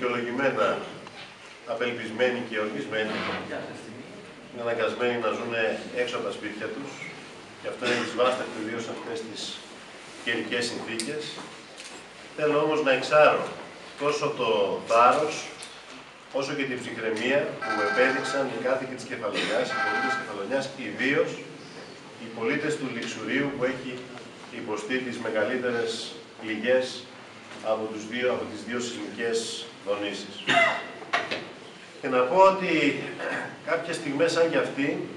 δικαιολογημένα απελπισμένοι και οργισμένοι, είναι αναγκασμένοι να ζουν έξω από τα σπίτια τους και αυτό είναι δυσβάσταχτο ιδίως σε αυτές τις καιρικές συνθήκες. Θέλω όμως να εξάρω τόσο το θάρρος, όσο και την ψυχραιμία που επέδειξαν οι κάτοικοι της Κεφαλονιάς, οι πολίτες της Κεφαλονιάς, ιδίως οι πολίτες του Λιξουρίου που έχει υποστεί τις μεγαλύτερες πληγές από τις δύο σεισμικές δονήσεις. Και να πω ότι κάποιες στιγμές σαν και αυτή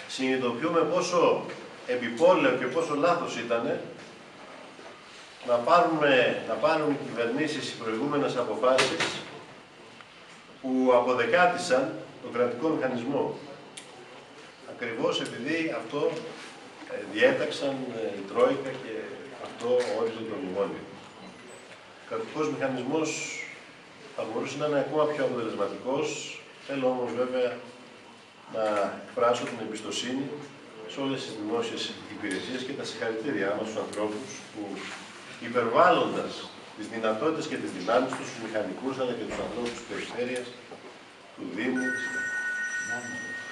συνειδητοποιούμε πόσο επιπόλαιο και πόσο λάθος ήταν να πάρουν οι κυβερνήσεις οι προηγούμενες αποφάσεις που αποδεκάτησαν τον κρατικό μηχανισμό. Ακριβώς επειδή αυτό διέταξαν η Τρόικα και αυτό όριζε το μνημόνιο. Ο κρατικός μηχανισμός θα μπορούσε να είναι ακόμα πιο αποτελεσματικός. Θέλω όμως βέβαια να εκφράσω την εμπιστοσύνη σε όλες τις δημόσιες υπηρεσίες και τα συγχαρητήριά μας στους ανθρώπους που υπερβάλλοντας τις δυνατότητες και τις δυνάμεις τους, τους μηχανικούς αλλά και τους ανθρώπους της περιφέρειας, του Δήμου,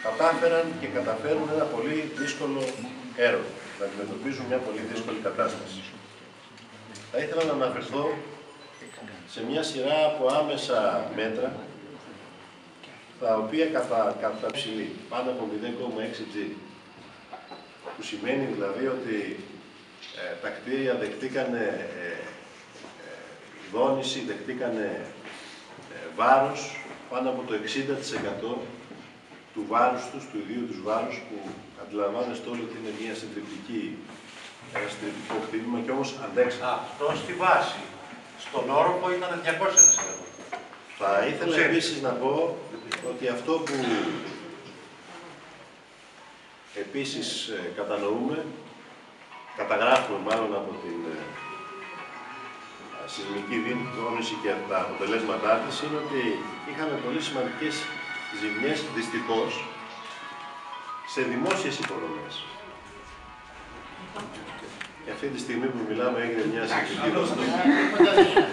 κατάφεραν και καταφέρουν ένα πολύ δύσκολο έργο, να αντιμετωπίζουν μια πολύ δύσκολη κατάσταση. Θα ήθελα να αναφερθώ σε μια σειρά από άμεσα μέτρα, τα οποία κατά ψηλή, πάνω από 0,6 G, που σημαίνει δηλαδή ότι τα κτίρια δεχτήκανε δόνηση, δεχτήκανε βάρος πάνω από το 60% του βάρους τους, του ιδίου τους βάρους, που αντιλαμβάνεστε όλοι ότι είναι ένα συντριπτικό κτίρημα και όμως αντέξαμε. Αυτό στη βάση. Στον όροφο ήταν 200%. Θα ήθελα επίσης να πω ότι αυτό που επίσης καταγράφουμε μάλλον από την σεισμική δόνηση και τα αποτελέσματά της, είναι ότι είχαμε πολύ σημαντικές ζημιές, δυστυχώς, σε δημόσιες υποδομές. Και αυτή τη στιγμή που μιλάμε έγινε μια σεισμική δόνηση.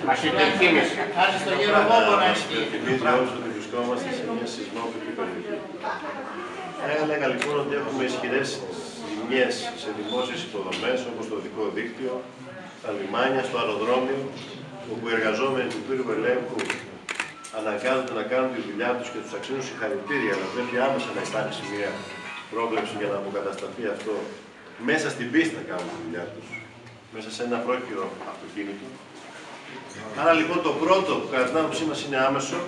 Μας υπενθύμισε. Μας υπενθυμίζει όλους ότι βρισκόμαστε σε μια σεισμόκρητη περιοχή. Θα έλεγα λοιπόν ότι έχουμε ισχυρές ζημιές σε δημόσιες υποδομές, όπως το οδικό δίκτυο, τα λιμάνια, στο αεροδρόμιο, όπου οι εργαζόμενοι του πύργου ελέγχου αναγκάζονται να κάνουν τη δουλειά τους και τους αξίζουν συγχαρητήρια, αλλά πρέπει άμεσα να υπάρξει μια πρόβλεψη για να αποκατασταθεί αυτό. Μέσα στην πίστα κάνουν τη δουλειά τους, μέσα σε ένα πρόχειρο αυτοκίνητο. Άρα λοιπόν το πρώτο που κατά την άποψή μας είναι άμεσο,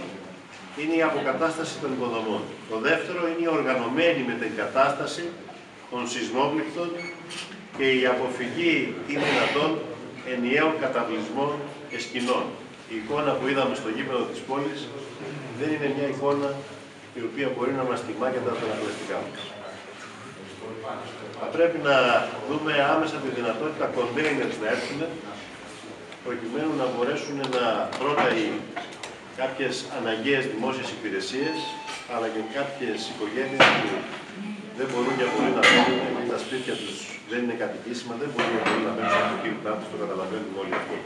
είναι η αποκατάσταση των υποδομών. Το δεύτερο είναι η οργανωμένη μετεγκατάσταση των σεισμόπληκτων και η αποφυγή ή δυνατόν ενιαίων καταβλισμών και σκηνών. Η εικόνα που είδαμε στο γήπεδο της πόλης δεν είναι μια εικόνα η οποία μπορεί να μας τιμά και τα αναγκαστικά μας. Θα πρέπει να δούμε άμεσα τη δυνατότητα κοντέινερς να έρθουν, προκειμένου να μπορέσουν να πρώτα κάποιες αναγκαίες δημόσιες υπηρεσίες, αλλά και κάποιες οικογένειες που δεν μπορούν για πολύ να μπουν, επειδή τα σπίτια τους δεν είναι κατοικήσιμα, δεν μπορούν για πολύ να μπαίνουν στο αυτοκίνητά τους, το καταλαβαίνουμε όλοι αυτό.